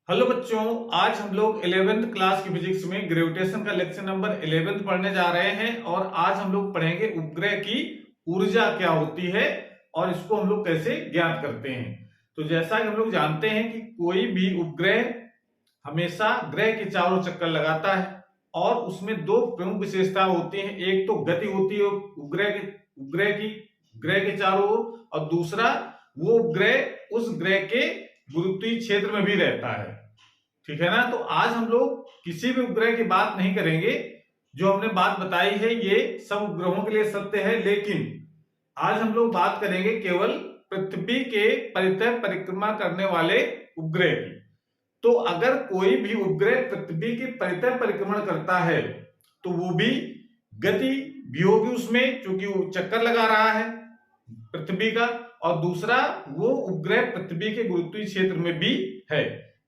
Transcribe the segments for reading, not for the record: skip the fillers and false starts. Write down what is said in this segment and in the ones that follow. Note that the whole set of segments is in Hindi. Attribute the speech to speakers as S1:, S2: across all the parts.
S1: हेलो बच्चों, आज हम लोग 11th क्लास की फिजिक्स में ग्रेविटेशन का लेक्चर नंबर 11 पढ़ने जा रहे हैं। और आज हम लोग पढ़ेंगे उपग्रह की ऊर्जा क्या होती है और इसको हम लोग कैसे ज्ञात करते हैं। तो जैसा कि हम लोग जानते हैं कि कोई भी उपग्रह हमेशा ग्रह के चारों चक्कर लगाता है और उसमें दो प्रमुख विशेषता होती हैं। एक तो गति होती है उपग्रह की ग्रह के चारों ओर, और दूसरा वो उपग्रह उस ग्रह के गुरुत्वीय क्षेत्र में भी रहता है। ठीक है ना। तो आज हम लोग किसी भी उपग्रह की बात नहीं करेंगे। जो हमने बात बताई है ये सब उपग्रहों के लिए सत्य है, लेकिन आज हम लोग बात करेंगे केवल पृथ्वी के परितः परिक्रमा करने वाले उपग्रह की। तो अगर कोई भी उपग्रह पृथ्वी के परितः परिक्रमण करता है तो वो भी गति भी होगी उसमें, क्योंकि वो चक्कर लगा रहा है पृथ्वी का, और दूसरा वो उपग्रह पृथ्वी के गुरुत्वीय क्षेत्र में भी है।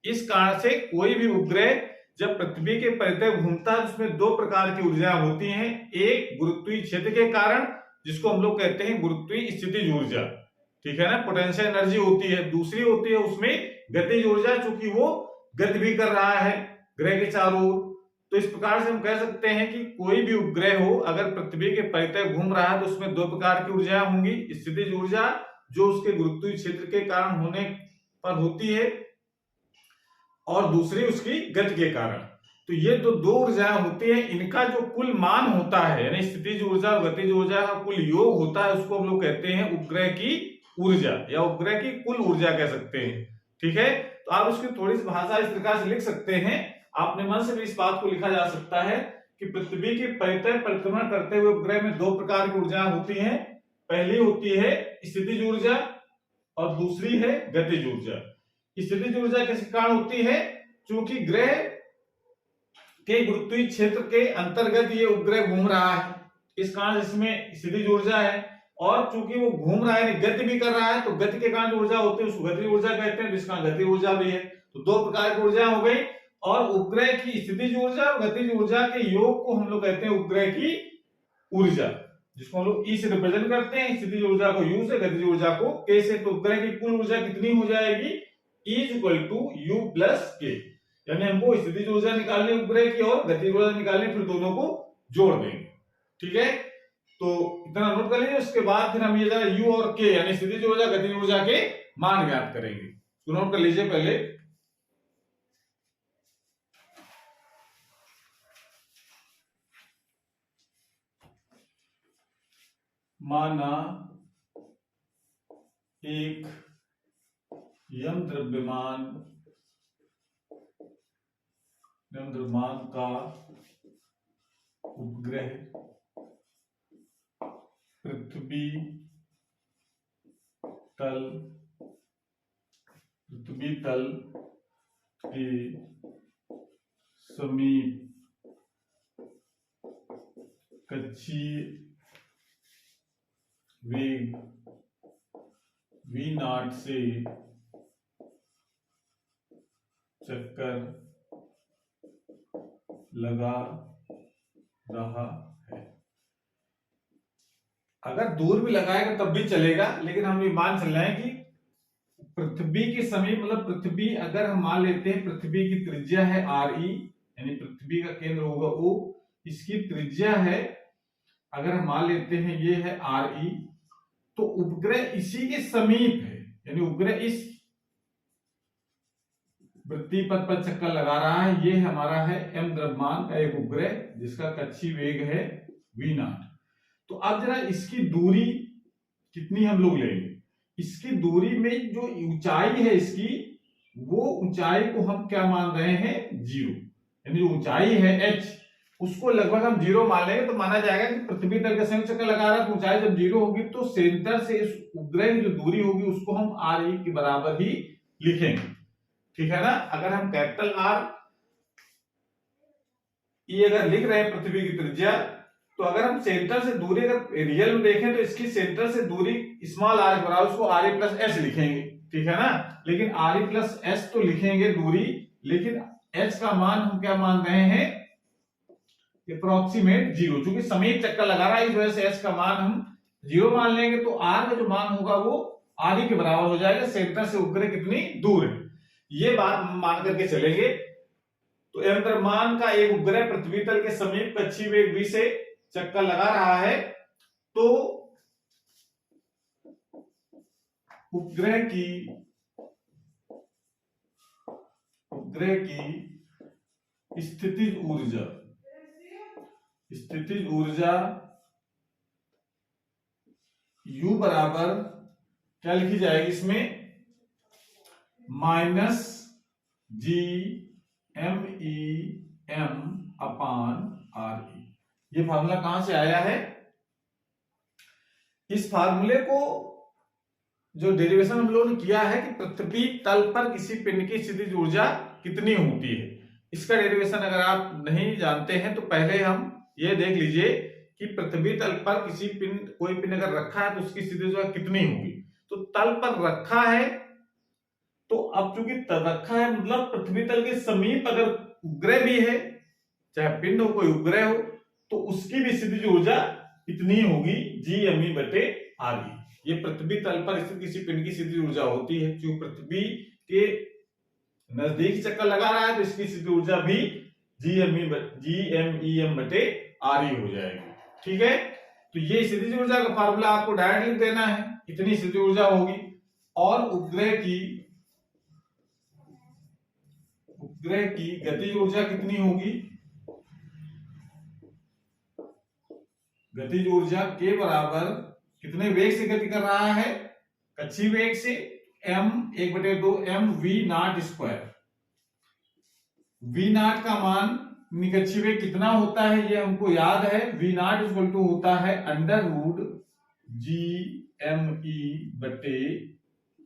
S1: इस कारण से कोई भी उपग्रह जब पृथ्वी के परितः घूमता है उसमें दो प्रकार की ऊर्जा होती हैं। एक गुरुत्वीय क्षेत्र के कारण, जिसको हम लोग कहते हैं गुरुत्वीय स्थितिज ऊर्जा, ठीक है ना, पोटेंशियल एनर्जी होती है। दूसरी होती है उसमें गतिज ऊर्जा, चूंकि वो गति भी कर रहा है ग्रह के चारों ओर। तो इस प्रकार से हम कह सकते हैं कि कोई भी उपग्रह हो अगर पृथ्वी के परितः घूम रहा है तो उसमें दो प्रकार की ऊर्जा होंगी। स्थितिज ऊर्जा जो उसके गुरुत्वीय क्षेत्र के कारण होने पर होती है, और दूसरी उसकी गति के कारण। तो ये जो दो ऊर्जाएं होती हैं, इनका जो कुल मान होता है, यानी स्थितिज ऊर्जा और गतिज ऊर्जा का कुल योग होता है, उसको हम लोग कहते हैं उपग्रह की ऊर्जा या उपग्रह की कुल ऊर्जा कह सकते हैं। ठीक है। तो आप उसकी थोड़ी सी भाषा इस प्रकार से लिख सकते हैं, अपने मन से भी इस बात को लिखा जा सकता है कि पृथ्वी के परितः परिक्रमण करते हुए उपग्रह में दो प्रकार की ऊर्जाएं होती हैं। पहली होती है स्थितिज ऊर्जा और दूसरी है गतिज ऊर्जा। स्थितिज ऊर्जा किस कारण होती है? क्योंकि ग्रह के गुरुत्वीय क्षेत्र के अंतर्गत ये उपग्रह घूम रहा है, इस कारण इसमें स्थितिज ऊर्जा है। और चूंकि वो घूम रहा है, गति भी कर रहा है, तो गति के कारण जो ऊर्जा होती है उसको गति ऊर्जा कहते हैं, जिसका गति ऊर्जा भी है। तो दो प्रकार की ऊर्जा हो गई, और उपग्रह की स्थितिज ऊर्जा और गतिज ऊर्जा के योग को हम लोग कहते हैं उपग्रह की ऊर्जा, जिसको हम लोग ई से रिप्रेजेंट करते हैं। स्थितिज ऊर्जा को यू से, गतिज ऊर्जा को के से। तो उपग्रह की कुल ऊर्जा कितनी हो जाएगी? E = U + K। यानी हमको स्थितिज ऊर्जा निकालनी उपग्रह की और गतिज ऊर्जा निकालनी, फिर दोनों को जोड़ देंगे। ठीक है। तो इतना नोट कर लीजिए। उसके बाद फिर हम ये जरा U और K यानी स्थितिज ऊर्जा गतिज ऊर्जा के मान ज्ञात करेंगे। तो नोट कर लीजिए पहले। माना एक यम द्रव्यमान का उपग्रह पृथ्वी तल के समीप कक्षीय वेग v0 से चक्कर लगा रहा है। अगर दूर भी लगाएगा तब भी चलेगा, लेकिन हम ये मान चल रहे हैं कि पृथ्वी के समीप, मतलब पृथ्वी, अगर हम मान लेते हैं पृथ्वी की त्रिज्या है re, यानी पृथ्वी का केंद्र होगा O, इसकी त्रिज्या है, अगर हम मान लेते हैं ये है re, तो उपग्रह इसी के समीप है, यानी उपग्रह इस वृत्तीय पथ पर चक्कर लगा रहा है। ये हमारा है m द्रव्यमान का एक उपग्रह जिसका कक्षीय वेग है v0। तो अब जरा इसकी दूरी कितनी हम लोग लेंगे। इसकी दूरी में जो ऊंचाई है इसकी, वो ऊंचाई को हम क्या मान रहे हैं? 0। यानी जो ऊंचाई है h, उसको लगभग हम 0 मान लेंगे। तो माना जाएगा कि पृथ्वी तल का संयुक्त चक्कर लगा रहा है, तो ऊंचाई जब 0 होगी तो सेंटर से इस उपग्रह की जो दूरी होगी उसको हम re के बराबर ही लिखेंगे। ठीक है ना। अगर हम कैपिटल R ये अगर लिख रहे हैं पृथ्वी की त्रिज्या, तो अगर हम सेंटर से दूरी अगर रियल में देखें तो इसकी सेंटर से दूरी स्मॉल r के बराबर, उसको re + s लिखेंगे। ठीक है ना। लेकिन re + s तो लिखेंगे दूरी, लेकिन h का मान हम क्या मान रहे हैं? अप्रोक्सीमेट 0। चूंकि समीप चक्कर लगा रहा है इस वजह से h का मान हम 0 मान लेंगे। तो r का जो मान होगा वो re के बराबर हो जाएगा। सेंटर से उपग्रह कितनी दूर है। ये बात मान करके चलेंगे। तो एम द्रव्यमान का एक उपग्रह पृथ्वी तल के समीप कक्षीय वेग v से चक्कर लगा रहा है, तो उपग्रह की स्थितिज ऊर्जा U बराबर क्या लिखी जाएगी इसमें, minus G M E M upon R E. ये फार्मूला कहां से आया है? इस फार्मूले को जो डेरिवेशन हम लोगों ने किया है कि पृथ्वी तल पर किसी पिंड की स्थितिज ऊर्जा कितनी होती है, इसका डेरिवेशन अगर आप नहीं जानते हैं तो पहले हम ये देख लीजिए कि पृथ्वी तल पर किसी पिंड, कोई पिंड अगर रखा है तो उसकी स्थितिज ऊर्जा कितनी होगी। तो तल पर रखा है, तो अब चूंकि रखा है मतलब पृथ्वी तल के समीप अगर उपग्रह भी है, चाहे पिंड हो कोई उपग्रह हो, तो उसकी भी स्थितिज ऊर्जा इतनी होगी GME बटे RE। ये पृथ्वी तल पर स्थित किसी पिंड की स्थितिज ऊर्जा होती है, जो पृथ्वी के नजदीक चक्कर लगा रहा है तो इसकी स्थितिज ऊर्जा भी GMEM बटे RE हो जाएगी। ठीक है, तो ये स्थितिज ऊर्जा का फार्मूला आपको डायरेक्ट लिख देना है, इतनी स्थितिज ऊर्जा होगी। और उपग्रह की गतिज ऊर्जा कितनी होगी? गतिज ऊर्जा के बराबर कितने वेग से गति कर रहा है? कक्षीय वेग से, m 1/2 m v not square. v not का मान निकक्षीय वेग कितना होता है ये हमको याद है, v नॉट इक्वल टू होता है √ GME बटे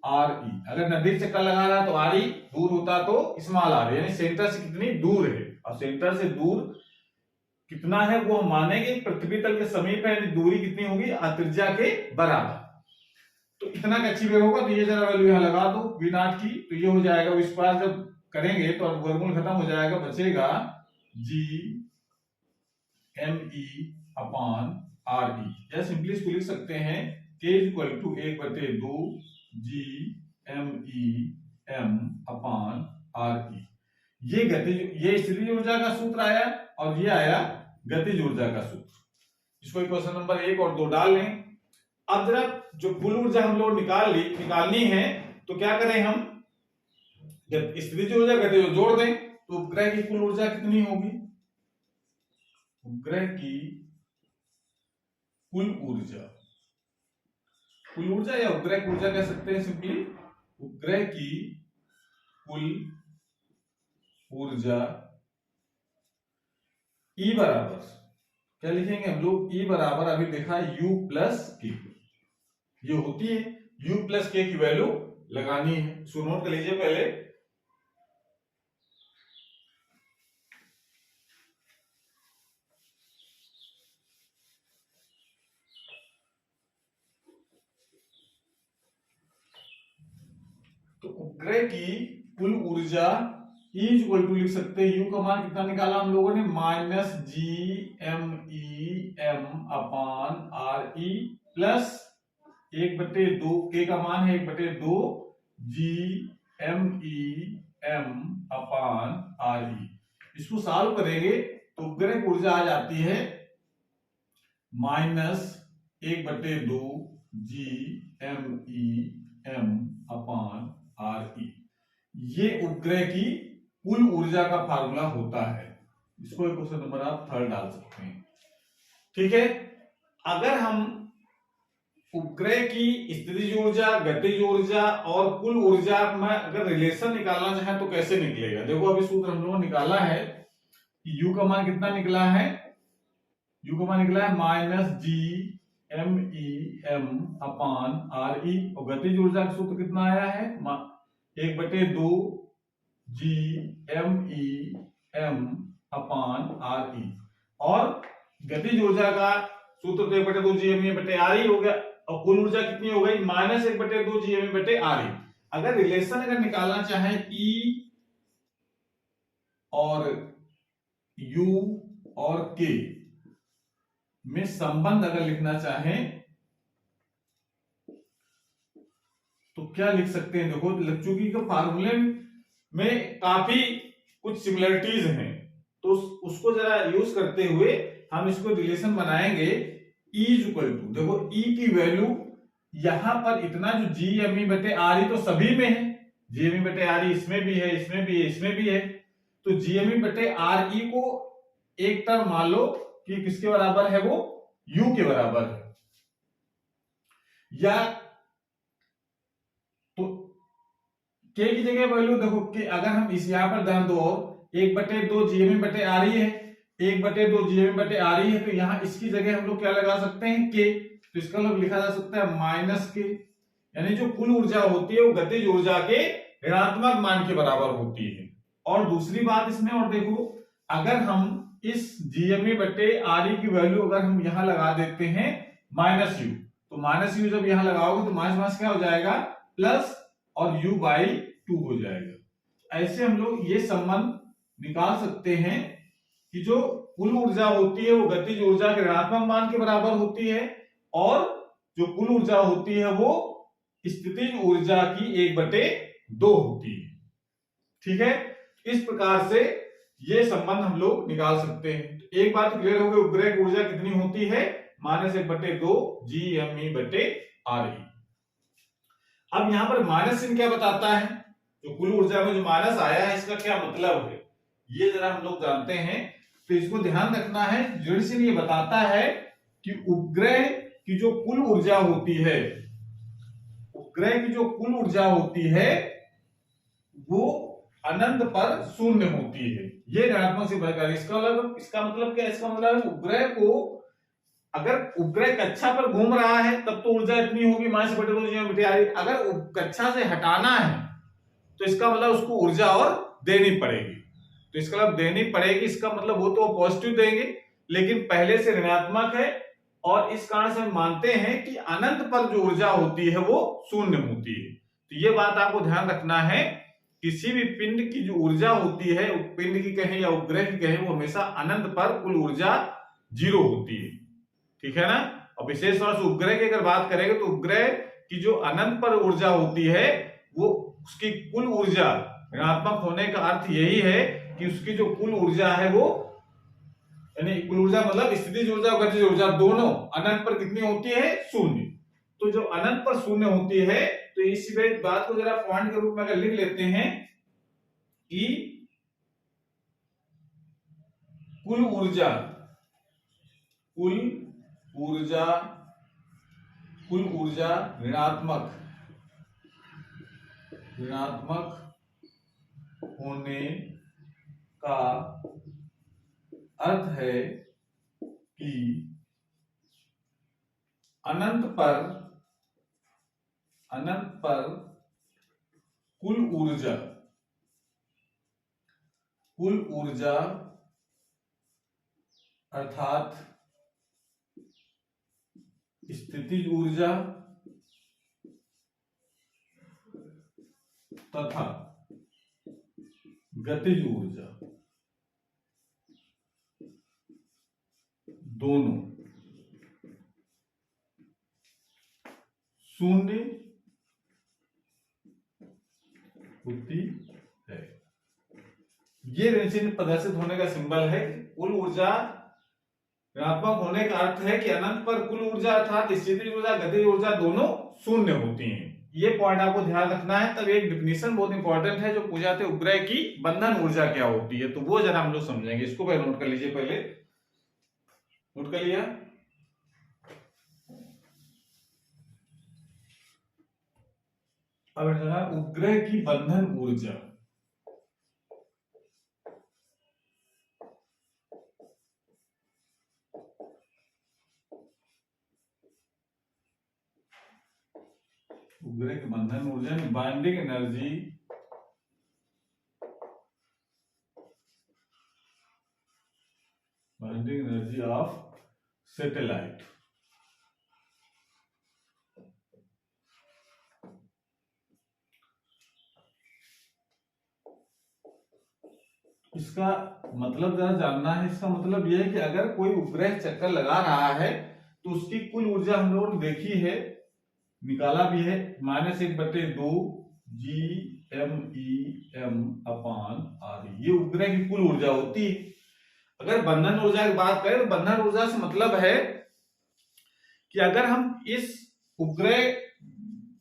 S1: RE। अगर नजदीक चक्कर लगा रहा है तो RE, दूर होता तो स्मॉल r, यानी सेंटर से कितनी दूर है। और सेंटर से दूर कितना है वो हम मानेंगे, पृथ्वी तल के समीप है, यानी दूरी कितनी होगी, त्रिज्या के बराबर। तो इतना कक्षीय वेग होगा, तो ये जरा वैल्यू यहां लगा दो v नॉट की, तो ये हो जाएगा वो स्क्वायर जब करेंगे तो अब वर्गमूल खत्म हो जाएगा, बचेगा GME अपान RE। या सिंपली इसको लिख सकते हैं k = 1/2 GMEM अपान RE। ये स्थितिज ऊर्जा का सूत्र आया और ये आया गतिज ऊर्जा का सूत्र। इसको क्वेश्चन नंबर 1 और 2 डाल लें। अब जरा जो कुल ऊर्जा हम लोग निकालनी है, तो क्या करें हम, स्थितिज ऊर्जा गतिज ऊर्जा जोड़ दें, तो उपग्रह की कुल ऊर्जा कितनी होगी? उपग्रह की कुल ऊर्जा या उपग्रह की ऊर्जा कह सकते हैं सिंपली, उपग्रह की कुल ऊर्जा E बराबर क्या लिखेंगे हम लोग, E बराबर अभी देखा U प्लस K, ये होती है U प्लस K की वैल्यू लगानी है, इसको नोट कर लीजिए पहले। तो उपग्रह की कुल ऊर्जा E इक्वल टू लिख सकते हैं, U का मान कितना निकाला हम लोगों ने, -GMEM अपान RE प्लस 1/2, K का मान है 1/2 GMEM अपान RE। इसको सॉल्व करेंगे तो उपग्रह की ऊर्जा आ जाती है -1/2 GMEM अपान RE। ये उपग्रह की कुल ऊर्जा का फार्मूला होता है। इसको क्वेश्चन नंबर आप 3 डाल सकते हैं। ठीक है, अगर हम उपग्रह की स्थितिज ऊर्जा, गतिज ऊर्जा और कुल ऊर्जा में अगर रिलेशन निकालना चाहे तो कैसे निकलेगा? देखो अभी सूत्र हम लोगों ने निकाला है कि U का मान कितना निकला है, U का मान निकला है -GMEM अपान RE, और गतिज ऊर्जा का सूत्र कितना आया है, 1/2 GMEM अपान RE। और गतिज ऊर्जा का सूत्र तो 1/2 GME बटे RE हो गया, और कुल ऊर्जा कितनी हो गई, -1/2 GME बटे RE। अगर रिलेशन अगर निकालना चाहे E और U और K में संबंध अगर लिखना चाहें तो क्या लिख सकते हैं? देखो चूंकि फार्मूले में काफी कुछ सिमिलरिटीज हैं, तो उसको जरा यूज करते हुए हम इसको रिलेशन बनाएंगे। E इज इक्वल टू, देखो E की वैल्यू यहां पर इतना जो GME/RE तो सभी में है, GME/RE इसमें भी है, इसमें भी है, इसमें भी है, तो GME/RE को एक टर्म मान लो कि किसके बराबर है, वो U के बराबर है, या तो K की जगह वैल्यू देखो कि अगर हम इस यहां पर ध्यान दो, 1/2 GME/RE है, 1/2 GME/RE है, तो यहां इसकी जगह हम लोग क्या लगा सकते हैं, K, तो इसका मतलब लिखा जा सकता है -K, यानी जो कुल ऊर्जा होती है वो गतिज ऊर्जा के ऋणात्मक मान के बराबर होती है। और दूसरी बात इसमें और देखो, अगर हम इस GME/RE की वैल्यू अगर हम यहां लगा देते हैं -U, तो -U जब यहां लगाओगे तो मास क्या हो जाएगा, प्लस और U/2 हो जाएगा। ऐसे हम लोग ये संबंध निकाल सकते हैं कि जो कुल ऊर्जा होती है वो गतिज ऊर्जा के ऋणात्मक मान के बराबर होती है, और जो कुल ऊर्जा होती है वो स्थितिज ऊर्जा की 1/2 होती है। ठीक है, इस प्रकार से ये संबंध हम लोग निकाल सकते हैं। तो एक बात क्लियर हो गई, उपग्रह की ऊर्जा कितनी होती है, -1/2 GME/RE। अब यहां पर माइनस चिन्ह क्या बताता है, जो कुल ऊर्जा में जो माइनस आया है इसका क्या मतलब है, ये जरा हम लोग जानते हैं। तो इसको ध्यान रखना है, ऋण चिन्ह ये बताता है कि उपग्रह की जो कुल ऊर्जा होती है, उपग्रह की जो कुल ऊर्जा होती है वो अनंत पर शून्य होती है। ये ऋणात्मक से बढ़कर, इसका मतलब क्या है, इसका मतलब उपग्रह को, अगर उपग्रह कक्षा पर घूम रहा है तब तो ऊर्जा इतनी होगी -2 GME/RE, अगर कक्षा से हटाना है तो इसका मतलब उसको ऊर्जा और देनी पड़ेगी, तो इसका मतलब देनी पड़ेगी, इसका मतलब वो तो पॉजिटिव देंगे, लेकिन पहले से ऋणात्मक है, और इस कारण से हम मानते हैं कि अनंत पर जो ऊर्जा होती है वो शून्य होती है। तो ये बात आपको ध्यान रखना है, किसी भी पिंड की जो ऊर्जा होती है, पिंड की कहें या उपग्रह की कहें, वो हमेशा अनंत पर कुल ऊर्जा 0 होती है। ठीक है ना। और विशेष तौर से उपग्रह की अगर बात करेंगे तो उपग्रह की जो अनंत पर ऊर्जा होती है वो उसकी कुल ऊर्जा, ऋणात्मक होने का अर्थ यही है कि उसकी जो कुल ऊर्जा है वो, यानी कुल ऊर्जा मतलब स्थितिज ऊर्जा और गतिज ऊर्जा दोनों अनंत पर कितनी होती है, 0। तो जो अनंत पर 0 होती है, तो इस बात को जरा पॉइंट के रूप में अगर लिख लेते हैं कि कुल ऊर्जा ऋणात्मक होने का अर्थ है कि अनंत पर कुल ऊर्जा अर्थात स्थितिज ऊर्जा तथा गतिज ऊर्जा दोनों 0 होती है। ये ऋण चिन्ह प्रदर्शित होने का सिंबल है। कुल ऊर्जा ऋणात्मक होने का अर्थ है कि अनंत पर कुल ऊर्जा अर्थात स्थितिज ऊर्जा गतिज ऊर्जा दोनों 0 होती हैं। ये पॉइंट आपको ध्यान रखना है। तब एक डिफिनेशन बहुत इंपॉर्टेंट है जो पूछा जाते, उपग्रह की बंधन ऊर्जा क्या होती है, तो वो जरा हम लोग समझेंगे। इसको पहले नोट कर लीजिए, पहले नोट कर लिया। अब जरा उपग्रह की बंधन ऊर्जा, उपग्रह की बंधन ऊर्जा बाइंडिंग एनर्जी ऑफ सैटेलाइट। इसका मतलब जरा जानना है। इसका मतलब यह है कि अगर कोई उपग्रह चक्कर लगा रहा है तो उसकी कुल ऊर्जा हम लोगों ने देखी है, निकाला भी है, -1/2 GMEM/RE, ये उपग्रह की कुल ऊर्जा होती है। अगर बंधन ऊर्जा की बात करें तो बंधन ऊर्जा से मतलब है कि अगर हम इस उपग्रह,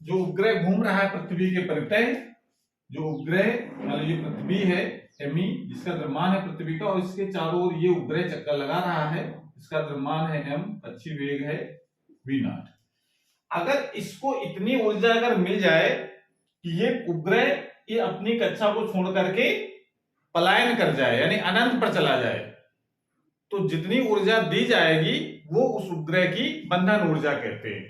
S1: जो उपग्रह घूम रहा है पृथ्वी के परितः, जो उपग्रह मतलब ये पृथ्वी है एमी, जिसका द्रव्यमान है पृथ्वी का, और इसके चारों ओर ये उपग्रह चक्कर लगा रहा है, इसका द्रव्यमान है m, पक्षी वेग है v0। अगर इसको इतनी ऊर्जा अगर मिल जाए कि ये उपग्रह ये अपनी कक्षा को छोड़ करके पलायन कर जाए, यानी अनंत पर चला जाए, तो जितनी ऊर्जा दी जाएगी वो उस उपग्रह की बंधन ऊर्जा कहते हैं।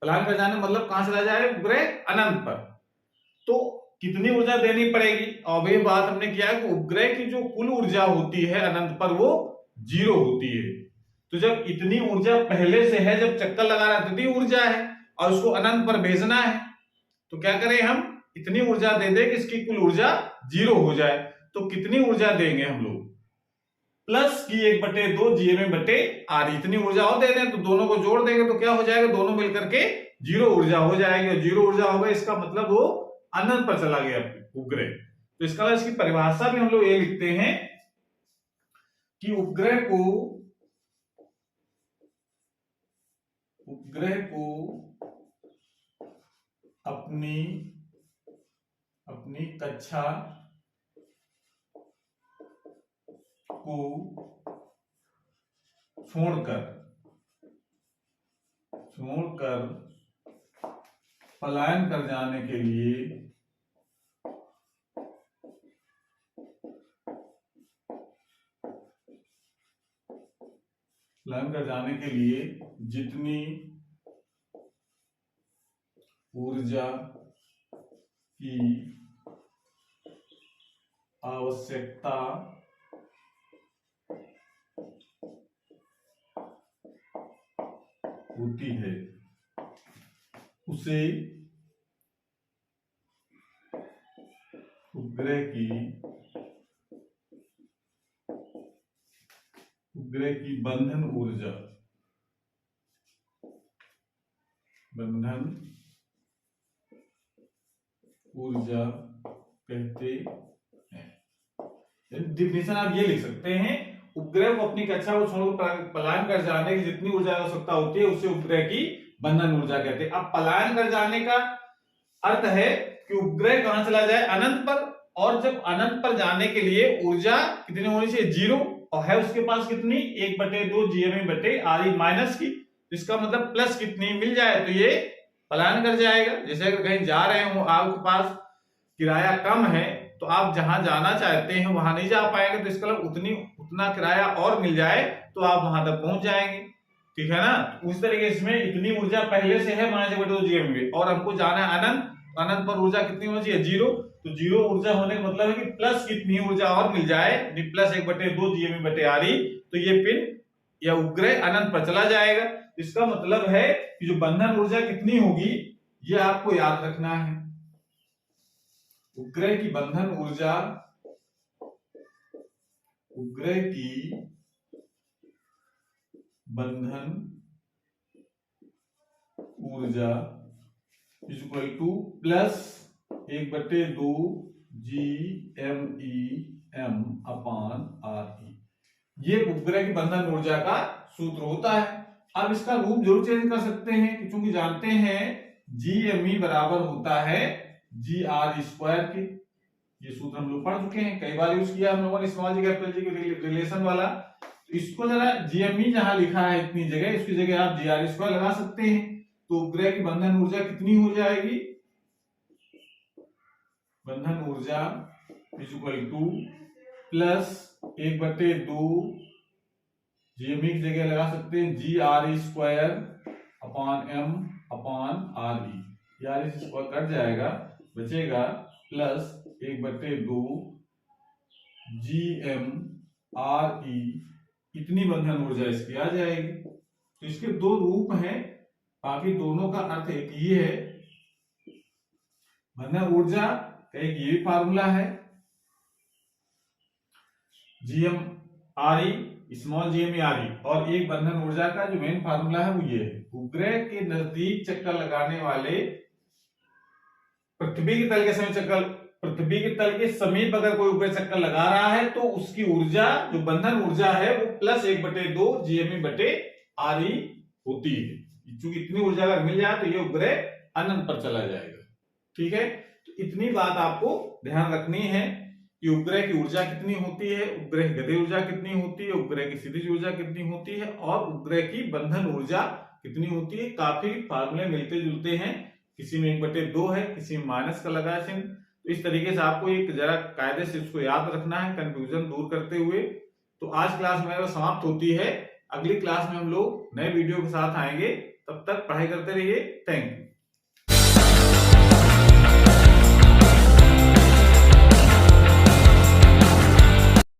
S1: पलायन कर जाने मतलब कहां चला जाए उपग्रह, अनंत पर। तो कितनी ऊर्जा देनी पड़ेगी, और ये बात हमने किया कि उपग्रह की जो कुल ऊर्जा होती है अनंत पर वो 0 होती है। तो जब इतनी ऊर्जा पहले से है, जब चक्कर लगा रहा है इतनी ऊर्जा है और उसको अनंत पर भेजना है, तो क्या करें हम, इतनी ऊर्जा दे दें कि इसकी कुल ऊर्जा 0 हो जाए। तो कितनी ऊर्जा देंगे हम लोग, प्लस की 1/2 GMA/RE, इतनी ऊर्जा और दे दें तो दोनों को जोड़ देंगे तो क्या हो जाएगा, दोनों मिलकर के 0 ऊर्जा हो जाएगी। और 0 ऊर्जा होगा इसका मतलब वो अनंत पर चला गया उपग्रह। तो इसका इसकी परिभाषा भी हम लोग ये लिखते हैं कि उपग्रह को अपनी कक्षा को छोड़कर पलायन कर जाने के लिए जितनी ऊर्जा की आवश्यकता होती है उसे उपग्रह की बंधन ऊर्जा कहते हैं। डिफिनेशन आप ये लिख सकते हैं, उपग्रह को अपनी कक्षा को छोड़कर पलायन कर जाने की जितनी ऊर्जा आवश्यकता होती है उसे उपग्रह की बंधन ऊर्जा कहते हैं। अब पलायन कर जाने का अर्थ है कि उपग्रह कहां चला जाए, अनंत पर, और जब अनंत पर जाने के लिए ऊर्जा कितनी होनी चाहिए, 0, और है उसके पास कितनी, 1/2 GMA/RE माइनस की, इसका मतलब प्लस कितनी मिल जाए तो ये पलायन कर जाएगा। जैसे अगर कहीं जा रहे हो, आपके पास किराया कम है तो आप जहां जाना चाहते हैं वहां नहीं जा पाएंगे, तो इसका मतलब उतना किराया और मिल जाए तो आप वहां तक पहुंच जाएंगे, ठीक है ना। उस तरीके से इसमें इतनी ऊर्जा पहले से है -1/2 GMA और हमको जाना है अनंत पर ऊर्जा कितनी होनी चाहिए, 0। तो 0 ऊर्जा होने का मतलब है कि प्लस कितनी ऊर्जा और मिल जाए, प्लस 1/2 GMA/RE, तो ये पिन या उपग्रह अनंत पर चला जाएगा। इसका मतलब है कि जो बंधन ऊर्जा कितनी होगी ये आपको याद रखना है। उपग्रह की बंधन ऊर्जा, इक्वल टू प्लस 1/2 GMEM/RE, ये उपग्रह की बंधन ऊर्जा का सूत्र होता है। अब इसका रूप जरूर चेंज कर सकते हैं क्योंकि जानते हैं GME बराबर होता है GR² के, ये सूत्र हम लोग पढ़ चुके हैं, कई बार यूज किया हम लोगों ने स्मॉल जी कैपिटल जी के रिलेशन वाला। तो इसको जरा GME जहां लिखा है इतनी जगह, इसकी जगह आप GR² लगा सकते हैं। तो उपग्रह की बंधन ऊर्जा कितनी हो जाएगी, बंधन ऊर्जा इक्वल टू प्लस 1/2 GME की जगह लगा सकते हैं GRE²/M/RE, GRE² कट जाएगा, बचेगा प्लस 1/2 GMRE, इतनी बंधन ऊर्जा इसकी आ जाएगी। तो इसके दो रूप हैं, बाकी दोनों का अर्थ एक ही है। बंधन ऊर्जा का एक ये फार्मूला है GMRE, स्मॉल GMRE, और एक बंधन ऊर्जा का जो मेन फार्मूला है वो ये है। उपग्रह के नजदीक चक्कर लगाने वाले, पृथ्वी की तल के समय चक्कर पृथ्वी के तल के समीप अगर कोई उपग्रह चक्कर लगा रहा है तो उसकी ऊर्जा, जो बंधन ऊर्जा है, वो +1/2 GME/RE होती है। चूंकि इतनी ऊर्जा अगर मिल जाए तो ये उपग्रह अनंत पर चला जाएगा। ठीक है, तो इतनी बात आपको ध्यान रखनी है कि उपग्रह की ऊर्जा कितनी होती है, उपग्रह की गतिज ऊर्जा कितनी होती है, उपग्रह की स्थितिज ऊर्जा कितनी होती है और उपग्रह की बंधन ऊर्जा कितनी होती है। काफी फार्मूले मिलते जुलते हैं, किसी में 1/2 है, किसी में माइनस का लगा है चिन्ह। तो इस तरीके से आपको एक जरा कायदे से इसको याद रखना है, कंफ्यूजन दूर करते हुए। तो आज क्लास मेरा समाप्त होती है। अगली क्लास में हम लोग नए वीडियो के साथ आएंगे। तब तक पढ़ाई करते रहिए। Thank you.